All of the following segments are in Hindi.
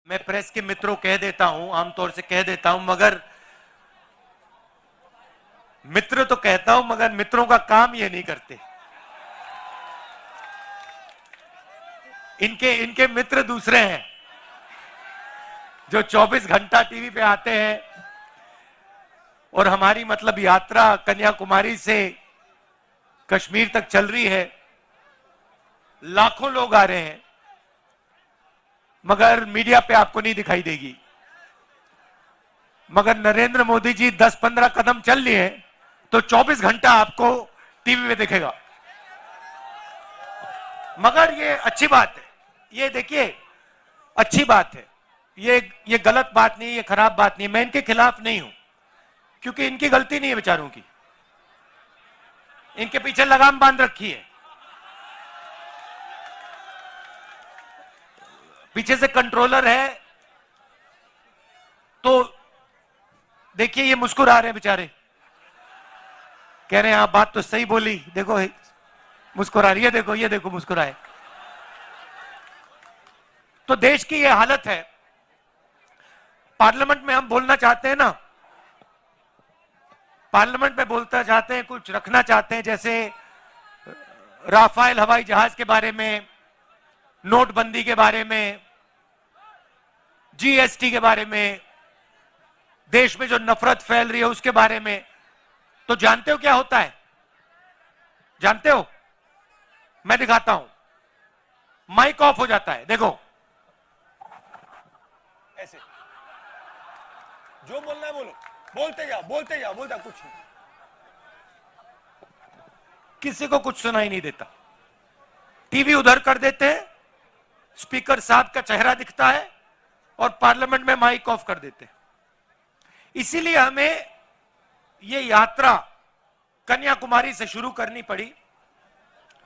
मैं प्रेस के मित्रों कह देता हूं, आमतौर से कह देता हूं, मगर मित्र तो कहता हूं मगर मित्रों का काम ये नहीं करते। इनके इनके मित्र दूसरे हैं जो 24 घंटा टीवी पे आते हैं। और हमारी मतलब यात्रा कन्याकुमारी से कश्मीर तक चल रही है, लाखों लोग आ रहे हैं, मगर मीडिया पे आपको नहीं दिखाई देगी। मगर नरेंद्र मोदी जी 10-15 कदम चल लिए तो 24 घंटा आपको टीवी में दिखेगा। मगर ये अच्छी बात है, ये देखिए अच्छी बात है, ये गलत बात नहीं, ये खराब बात नहीं। मैं इनके खिलाफ नहीं हूं क्योंकि इनकी गलती नहीं है बेचारों की, इनके पीछे लगाम बांध रखी है, पीछे से कंट्रोलर है। तो देखिए ये मुस्कुरा रहे हैं बेचारे, कह रहे हैं आप बात तो सही बोली, देखो मुस्कुरा रही है, देखो ये देखो मुस्कुराए। तो देश की ये हालत है। पार्लियामेंट में हम बोलना चाहते हैं ना, पार्लियामेंट में बोलना चाहते हैं, कुछ रखना चाहते हैं, जैसे राफेल हवाई जहाज के बारे में, नोटबंदी के बारे में, जीएसटी के बारे में, देश में जो नफरत फैल रही है उसके बारे में। तो जानते हो क्या होता है? जानते हो? मैं दिखाता हूं, माइक ऑफ हो जाता है, देखो ऐसे, जो बोलना है बोलो, बोलते जाओ बोलते जाओ, बोलता कुछ नहीं, किसी को कुछ सुनाई नहीं देता। टीवी उधर कर देते हैं, स्पीकर साहब का चेहरा दिखता है और पार्लियामेंट में माइक ऑफ कर देते हैं। इसीलिए हमें यह यात्रा कन्याकुमारी से शुरू करनी पड़ी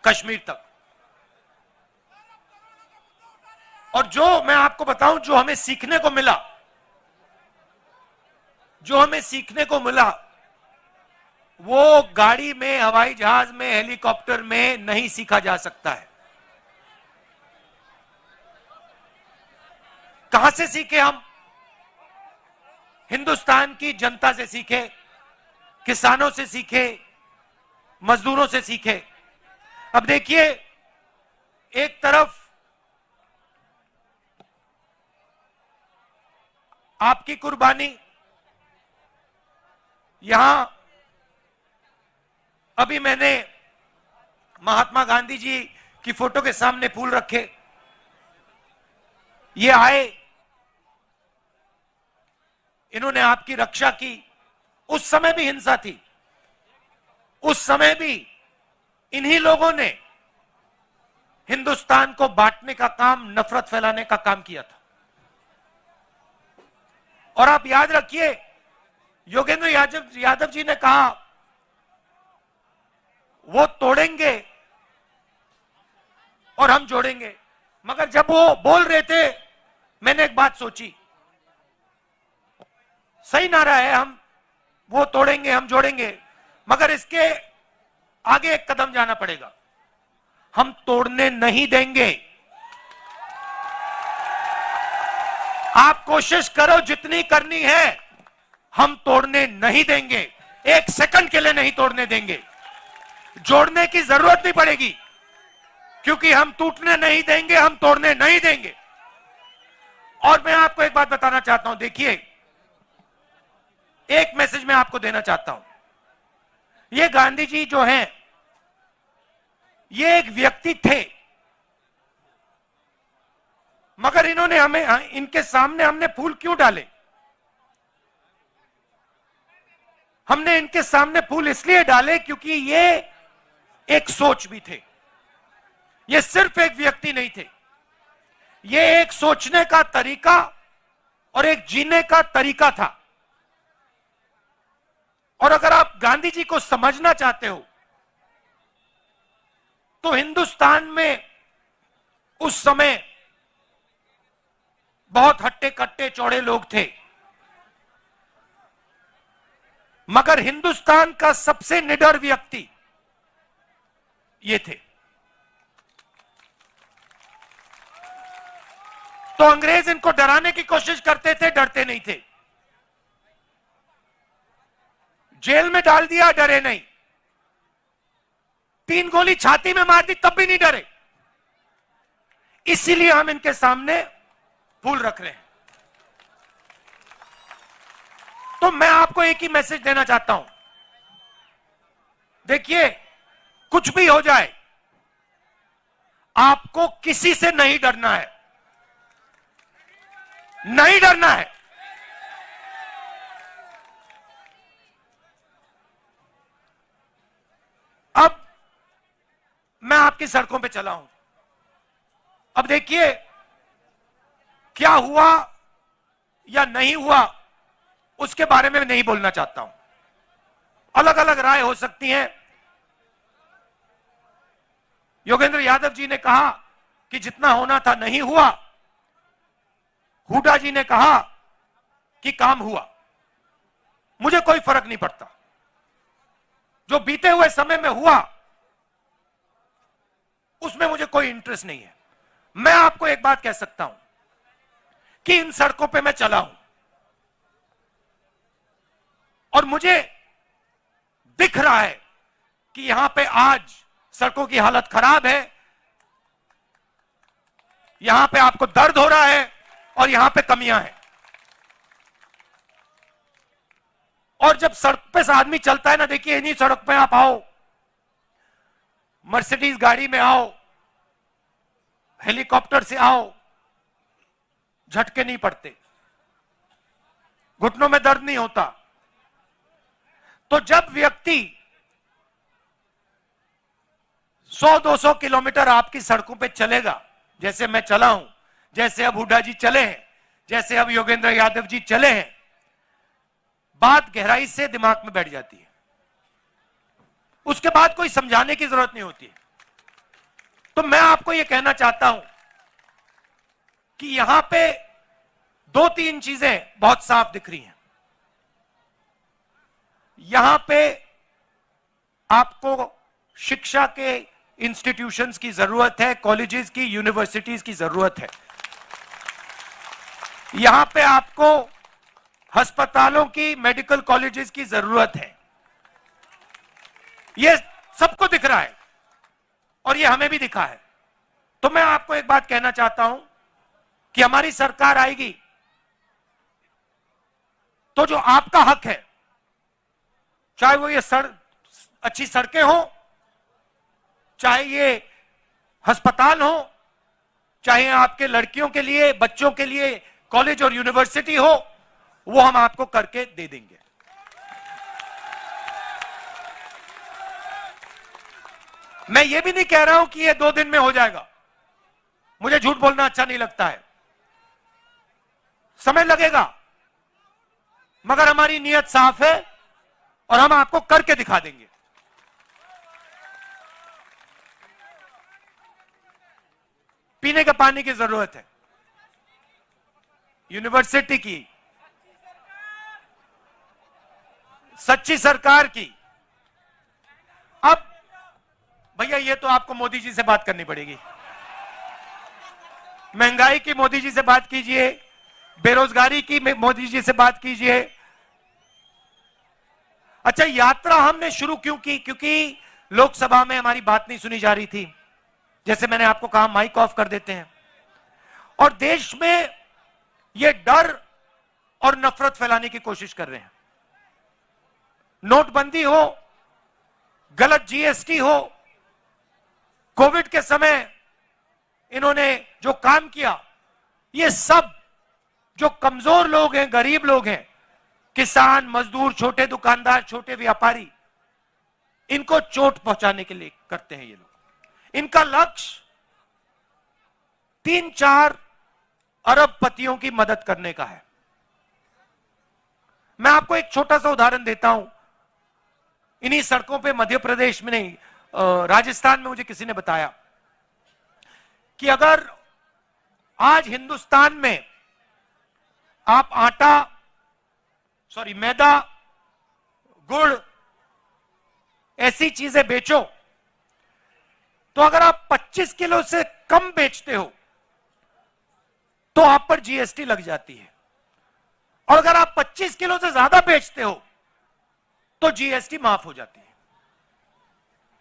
कश्मीर तक। और जो मैं आपको बताऊं, जो हमें सीखने को मिला, जो हमें सीखने को मिला, वो गाड़ी में, हवाई जहाज में, हेलीकॉप्टर में नहीं सीखा जा सकता है। कहां से सीखे हम? हिंदुस्तान की जनता से सीखे, किसानों से सीखे, मजदूरों से सीखे। अब देखिए, एक तरफ आपकी कुर्बानी, यहां अभी मैंने महात्मा गांधी जी की फोटो के सामने फूल रखे, ये आए, इन्होंने आपकी रक्षा की। उस समय भी हिंसा थी, उस समय भी इन्हीं लोगों ने हिंदुस्तान को बांटने का काम, नफरत फैलाने का काम किया था। और आप याद रखिए, योगेंद्र यादव जी ने कहा वो तोड़ेंगे और हम जोड़ेंगे। मगर जब वो बोल रहे थे, मैंने एक बात सोची, सही नारा है, हम वो तोड़ेंगे हम जोड़ेंगे, मगर इसके आगे एक कदम जाना पड़ेगा, हम तोड़ने नहीं देंगे। आप कोशिश करो जितनी करनी है, हम तोड़ने नहीं देंगे, एक सेकंड के लिए नहीं तोड़ने देंगे। जोड़ने की जरूरत नहीं पड़ेगी क्योंकि हम टूटने नहीं देंगे, हम तोड़ने नहीं देंगे। और मैं आपको एक बात बताना चाहता हूं, देखिए एक मैसेज मैं आपको देना चाहता हूं। ये गांधी जी जो हैं, ये एक व्यक्ति थे, मगर इन्होंने हमें, इनके सामने हमने फूल क्यों डाले? हमने इनके सामने फूल इसलिए डाले क्योंकि ये एक सोच भी थे, ये सिर्फ एक व्यक्ति नहीं थे, ये एक सोचने का तरीका और एक जीने का तरीका था। और अगर आप गांधी जी को समझना चाहते हो तो हिंदुस्तान में उस समय बहुत हट्टे कट्टे चौड़े लोग थे, मगर हिंदुस्तान का सबसे निडर व्यक्ति ये थे। तो अंग्रेज इनको डराने की कोशिश करते थे, डरते नहीं थे। जेल में डाल दिया, डरे नहीं। 3 गोली छाती में मार दी, तब भी नहीं डरे। इसीलिए हम इनके सामने फूल रख रहे हैं। तो मैं आपको एक ही मैसेज देना चाहता हूं, देखिए कुछ भी हो जाए, आपको किसी से नहीं डरना है, नहीं डरना है। अब मैं आपकी सड़कों पे चला हूं। अब देखिए क्या हुआ या नहीं हुआ उसके बारे में नहीं बोलना चाहता हूं। अलग अलग राय हो सकती हैं। योगेंद्र यादव जी ने कहा कि जितना होना था नहीं हुआ, हुड्डा जी ने कहा कि काम हुआ। मुझे कोई फर्क नहीं पड़ता, जो बीते हुए समय में हुआ उसमें मुझे कोई इंटरेस्ट नहीं है। मैं आपको एक बात कह सकता हूं कि इन सड़कों पे मैं चला हूं और मुझे दिख रहा है कि यहां पे आज सड़कों की हालत खराब है, यहां पे आपको दर्द हो रहा है और यहां पे कमियां हैं। और जब सड़क पे से आदमी चलता है ना, देखिए इन्हीं सड़क पे आप आओ, मर्सिडीज गाड़ी में आओ, हेलीकॉप्टर से आओ, झटके नहीं पड़ते, घुटनों में दर्द नहीं होता। तो जब व्यक्ति 100-200 किलोमीटर आपकी सड़कों पे चलेगा, जैसे मैं चला हूं, जैसे अब हुड्डा जी चले हैं, जैसे अब योगेंद्र यादव जी चले हैं, बात गहराई से दिमाग में बैठ जाती है। उसके बाद कोई समझाने की जरूरत नहीं होती है। तो मैं आपको यह कहना चाहता हूं कि यहां पे 2-3 चीजें बहुत साफ दिख रही हैं। यहां पे आपको शिक्षा के इंस्टीट्यूशंस की जरूरत है, कॉलेजेस की, यूनिवर्सिटीज की जरूरत है। यहां पे आपको अस्पतालों की, मेडिकल कॉलेजेस की जरूरत है। यह सबको दिख रहा है और यह हमें भी दिखा है। तो मैं आपको एक बात कहना चाहता हूं कि हमारी सरकार आएगी तो जो आपका हक है, चाहे वो ये अच्छी सड़कें हो, चाहे ये अस्पताल हो, चाहे आपके लड़कियों के लिए, बच्चों के लिए कॉलेज और यूनिवर्सिटी हो, वो हम आपको करके दे देंगे। मैं ये भी नहीं कह रहा हूं कि ये 2 दिन में हो जाएगा। मुझे झूठ बोलना अच्छा नहीं लगता है, समय लगेगा, मगर हमारी नीयत साफ है और हम आपको करके दिखा देंगे। पीने के पानी की जरूरत है, यूनिवर्सिटी की, सच्ची सरकार की। अब भैया ये तो आपको मोदी जी से बात करनी पड़ेगी। महंगाई की मोदी जी से बात कीजिए, बेरोजगारी की मोदी जी से बात कीजिए। अच्छा, यात्रा हमने शुरू क्यों की? क्योंकि लोकसभा में हमारी बात नहीं सुनी जा रही थी। जैसे मैंने आपको कहा, माइक ऑफ कर देते हैं और देश में ये डर और नफरत फैलाने की कोशिश कर रहे हैं। नोटबंदी हो, गलत जीएसटी हो, कोविड के समय इन्होंने जो काम किया, ये सब जो कमजोर लोग हैं, गरीब लोग हैं, किसान, मजदूर, छोटे दुकानदार, छोटे व्यापारी, इनको चोट पहुंचाने के लिए करते हैं ये लोग। इनका लक्ष्य 3-4 अरबपतियों की मदद करने का है। मैं आपको एक छोटा सा उदाहरण देता हूं। इन्हीं सड़कों पे मध्य प्रदेश में नहीं, राजस्थान में मुझे किसी ने बताया कि अगर आज हिंदुस्तान में आप मैदा, गुड़, ऐसी चीजें बेचो, तो अगर आप 25 किलो से कम बेचते हो तो आप पर जीएसटी लग जाती है, और अगर आप 25 किलो से ज्यादा बेचते हो तो जीएसटी माफ हो जाती है।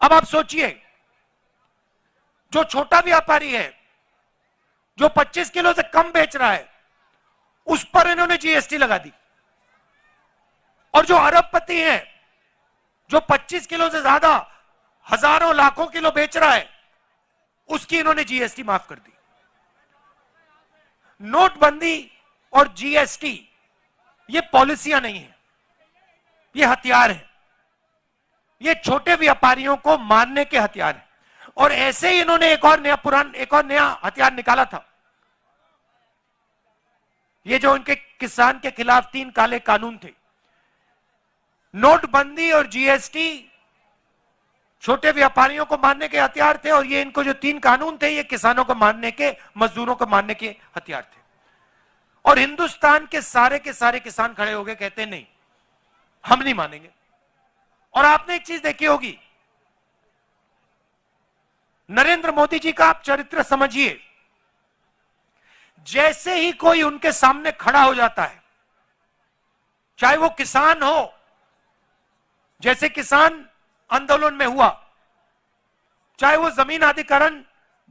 अब आप सोचिए, जो छोटा व्यापारी है जो 25 किलो से कम बेच रहा है उस पर इन्होंने जीएसटी लगा दी, और जो अरबपति है जो 25 किलो से ज्यादा हजारों लाखों किलो बेच रहा है उसकी इन्होंने जीएसटी माफ कर दी। नोटबंदी और जीएसटी ये पॉलिसियां नहीं है, ये हथियार है, ये छोटे व्यापारियों को मारने के हथियार है। और ऐसे ही इन्होंने एक और नया हथियार निकाला था, ये जो उनके किसान के खिलाफ 3 काले कानून थे। नोटबंदी और जीएसटी छोटे व्यापारियों को मारने के हथियार थे, और ये इनको जो 3 कानून थे ये किसानों को मारने के, मजदूरों को मारने के हथियार थे। और हिंदुस्तान के सारे किसान खड़े हो गए, कहते नहीं, हम नहीं मानेंगे। और आपने एक चीज देखी होगी, नरेंद्र मोदी जी का आप चरित्र समझिए, जैसे ही कोई उनके सामने खड़ा हो जाता है, चाहे वो किसान हो, जैसे किसान आंदोलन में हुआ, चाहे वो जमीन अधिग्रहण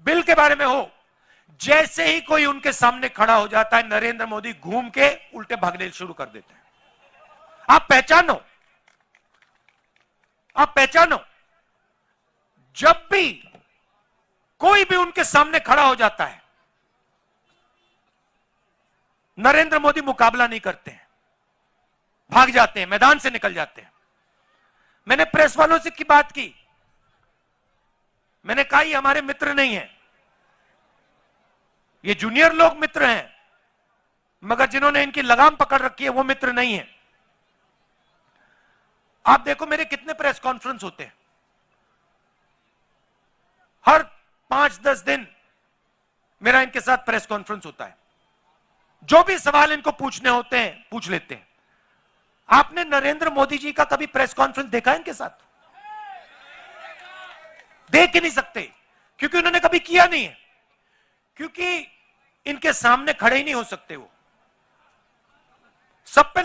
बिल के बारे में हो, जैसे ही कोई उनके सामने खड़ा हो जाता है नरेंद्र मोदी घूम के उल्टे भागने शुरू कर देते हैं। आप पहचानो, जब भी कोई भी उनके सामने खड़ा हो जाता है नरेंद्र मोदी मुकाबला नहीं करते हैं, भाग जाते हैं, मैदान से निकल जाते हैं। मैंने प्रेस वालों से की बात की, मैंने कहा ये हमारे मित्र नहीं है, ये जूनियर लोग मित्र हैं, मगर जिन्होंने इनकी लगाम पकड़ रखी है वो मित्र नहीं है। आप देखो मेरे कितने प्रेस कॉन्फ्रेंस होते हैं, हर 5-10 दिन मेरा इनके साथ प्रेस कॉन्फ्रेंस होता है, जो भी सवाल इनको पूछने होते हैं पूछ लेते हैं। आपने नरेंद्र मोदी जी का कभी प्रेस कॉन्फ्रेंस देखा है इनके साथ? देख ही नहीं सकते, क्योंकि उन्होंने कभी किया नहीं है, क्योंकि इनके सामने खड़े ही नहीं हो सकते। वो सब पे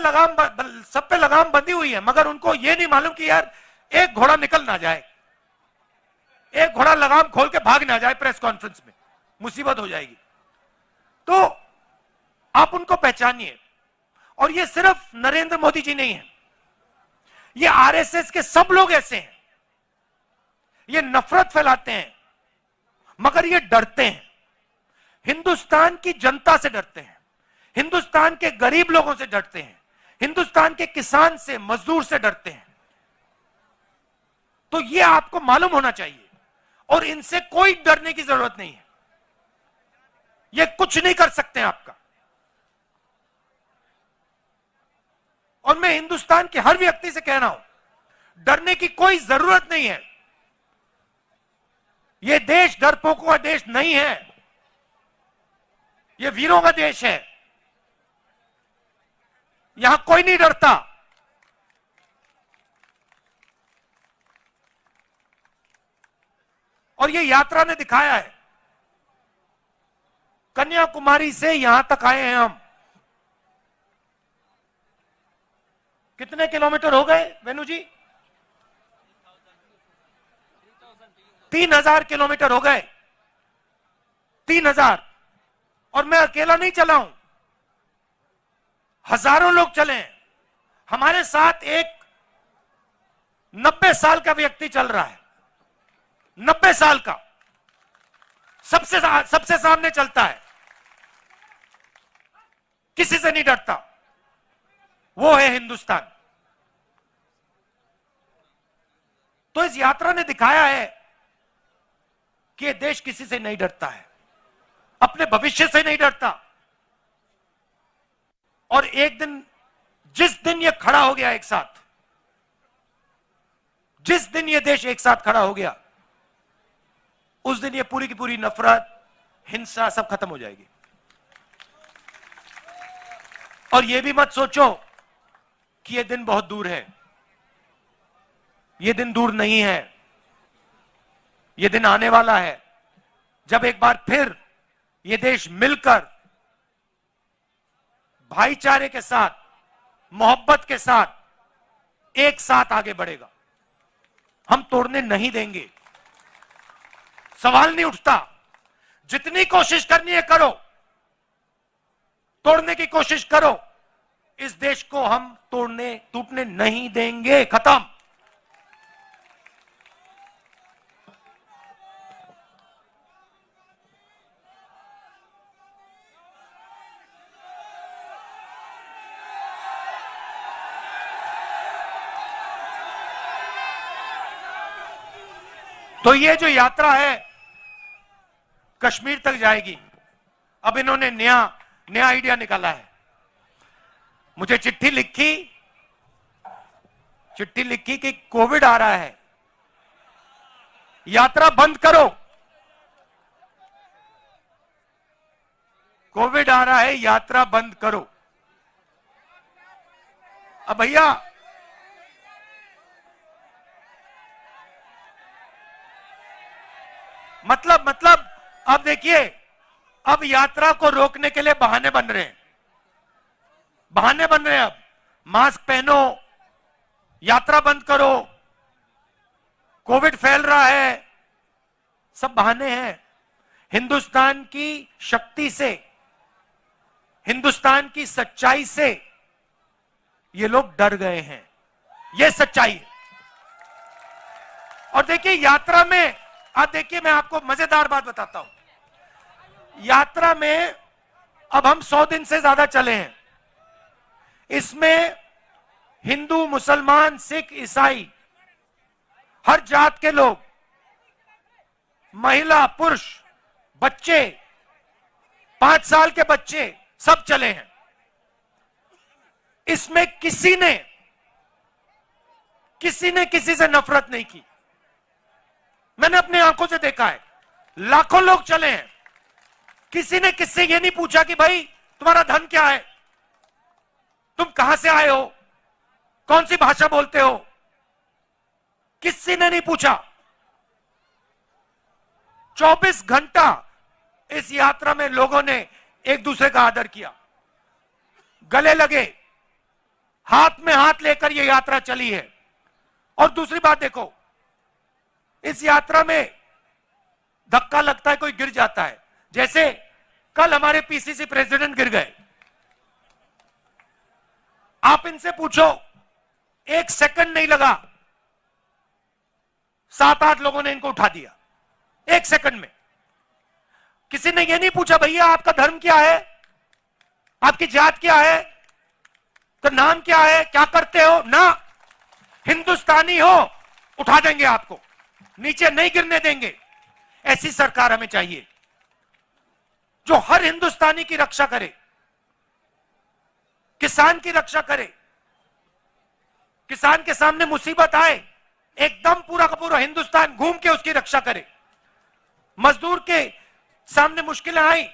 लगाम बंधी हुई है, मगर उनको यह नहीं मालूम कि यार एक घोड़ा निकल ना जाए, एक घोड़ा लगाम खोल के भाग ना जाए प्रेस कॉन्फ्रेंस में, मुसीबत हो जाएगी। तो आप उनको पहचानिए। और ये सिर्फ नरेंद्र मोदी जी नहीं है, ये आरएसएस के सब लोग ऐसे हैं, ये नफरत फैलाते हैं, मगर ये डरते हैं, हिंदुस्तान की जनता से डरते हैं, हिंदुस्तान के गरीब लोगों से डरते हैं, हिंदुस्तान के किसान से, मजदूर से डरते हैं। तो ये आपको मालूम होना चाहिए, और इनसे कोई डरने की जरूरत नहीं है, ये कुछ नहीं कर सकते हैं आपका। और मैं हिंदुस्तान के हर व्यक्ति से कह रहा हूं, डरने की कोई जरूरत नहीं है। यह देश डरपोकों का देश नहीं है, यह वीरों का देश है, यहां कोई नहीं डरता। और यह यात्रा ने दिखाया है, कन्याकुमारी से यहां तक आए हैं हम। कितने किलोमीटर हो गए वेणु जी? 3000 किलोमीटर हो गए, 3000। और मैं अकेला नहीं चला हूं, हजारों लोग चले हैं। हमारे साथ एक 90 साल का व्यक्ति चल रहा है, 90 साल का, सबसे सामने चलता है, किसी से नहीं डरता। वो है हिंदुस्तान। तो इस यात्रा ने दिखाया है कि ये देश किसी से नहीं डरता है, अपने भविष्य से नहीं डरता। और एक दिन, जिस दिन ये खड़ा हो गया एक साथ, जिस दिन ये देश एक साथ खड़ा हो गया, उस दिन ये पूरी की पूरी नफरत, हिंसा सब खत्म हो जाएगी। और ये भी मत सोचो कि ये दिन बहुत दूर है, ये दिन दूर नहीं है। ये दिन आने वाला है, जब एक बार फिर ये देश मिलकर भाईचारे के साथ, मोहब्बत के साथ एक साथ आगे बढ़ेगा। हम तोड़ने नहीं देंगे, सवाल नहीं उठता। जितनी कोशिश करनी है करो, तोड़ने की कोशिश करो, इस देश को हम टूटने नहीं देंगे। खत्म। तो ये जो यात्रा है कश्मीर तक जाएगी। अब इन्होंने नया आइडिया निकाला है। मुझे चिट्ठी लिखी कि कोविड आ रहा है, यात्रा बंद करो। कोविड आ रहा है, यात्रा बंद करो। अब भैया मतलब अब देखिए, अब यात्रा को रोकने के लिए बहाने बन रहे हैं। अब मास्क पहनो, यात्रा बंद करो, कोविड फैल रहा है, सब बहाने हैं। हिंदुस्तान की शक्ति से, हिंदुस्तान की सच्चाई से ये लोग डर गए हैं। ये सच्चाई है। और देखिए यात्रा में, अब देखिए मैं आपको मजेदार बात बताता हूं। यात्रा में अब हम 100 दिन से ज्यादा चले हैं। इसमें हिंदू, मुसलमान, सिख, ईसाई, हर जात के लोग, महिला, पुरुष, बच्चे, 5 साल के बच्चे, सब चले हैं। इसमें किसी ने किसी से नफरत नहीं की। मैंने अपने आंखों से देखा है, लाखों लोग चले हैं। किसी ने किससे ये नहीं पूछा कि भाई तुम्हारा धन क्या है, तुम कहां से आए हो, कौन सी भाषा बोलते हो, किसी ने नहीं पूछा। 24 घंटा इस यात्रा में लोगों ने एक दूसरे का आदर किया, गले लगे, हाथ में हाथ लेकर यह यात्रा चली है। और दूसरी बात देखो, इस यात्रा में धक्का लगता है, कोई गिर जाता है। जैसे कल हमारे पीसीसी प्रेसिडेंट गिर गए। आप इनसे पूछो, 1 सेकंड नहीं लगा, 7-8 लोगों ने इनको उठा दिया 1 सेकंड में। किसी ने यह नहीं पूछा भैया आपका धर्म क्या है, आपकी जात क्या है, तो नाम क्या है, क्या करते हो ना। हिंदुस्तानी हो, उठा देंगे आपको, नीचे नहीं गिरने देंगे। ऐसी सरकार हमें चाहिए जो हर हिंदुस्तानी की रक्षा करे, किसान की रक्षा करे। किसान के सामने मुसीबत आए, एकदम पूरा का पूरा हिंदुस्तान घूम के उसकी रक्षा करे। मजदूर के सामने मुश्किलें आई,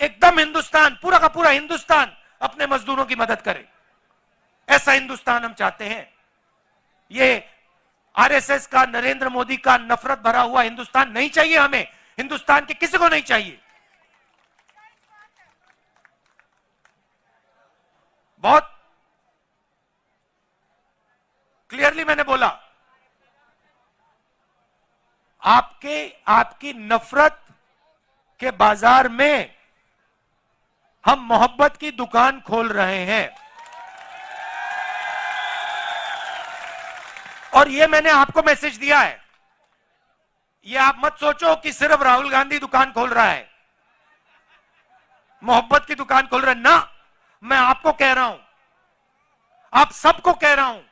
एकदम हिंदुस्तान, पूरा का पूरा हिंदुस्तान अपने मजदूरों की मदद करे। ऐसा हिंदुस्तान हम चाहते हैं। ये आरएसएस का, नरेंद्र मोदी का नफरत भरा हुआ हिंदुस्तान नहीं चाहिए हमें। हिंदुस्तान के किसी को नहीं चाहिए। बहुत क्लियरली मैंने बोला, आपकी नफरत के बाजार में हम मोहब्बत की दुकान खोल रहे हैं। और ये मैंने आपको मैसेज दिया है। ये आप मत सोचो कि सिर्फ राहुल गांधी दुकान खोल रहा है, मोहब्बत की दुकान खोल रहा है ना। मैं आपको कह रहा हूं, आप सबको कह रहा हूं,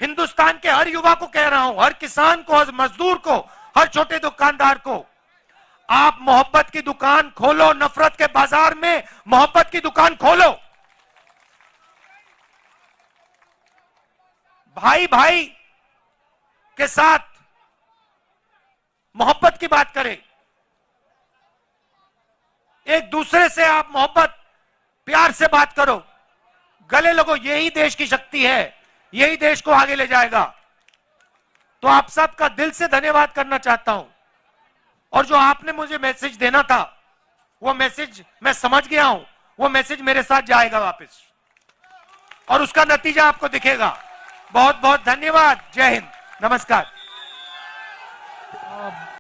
हिंदुस्तान के हर युवा को कह रहा हूं, हर किसान को, हर मजदूर को, हर छोटे दुकानदार को, आप मोहब्बत की दुकान खोलो। नफरत के बाजार में मोहब्बत की दुकान खोलो। भाई भाई के साथ मोहब्बत की बात करें, एक दूसरे से आप मोहब्बत प्यार से बात करो, गले लगो। यही देश की शक्ति है, यही देश को आगे ले जाएगा। तो आप सबका दिल से धन्यवाद करना चाहता हूं। और जो आपने मुझे मैसेज देना था, वो मैसेज मैं समझ गया हूं, वो मैसेज मेरे साथ जाएगा वापस और उसका नतीजा आपको दिखेगा। बहुत बहुत धन्यवाद। जय हिंद, नमस्कार।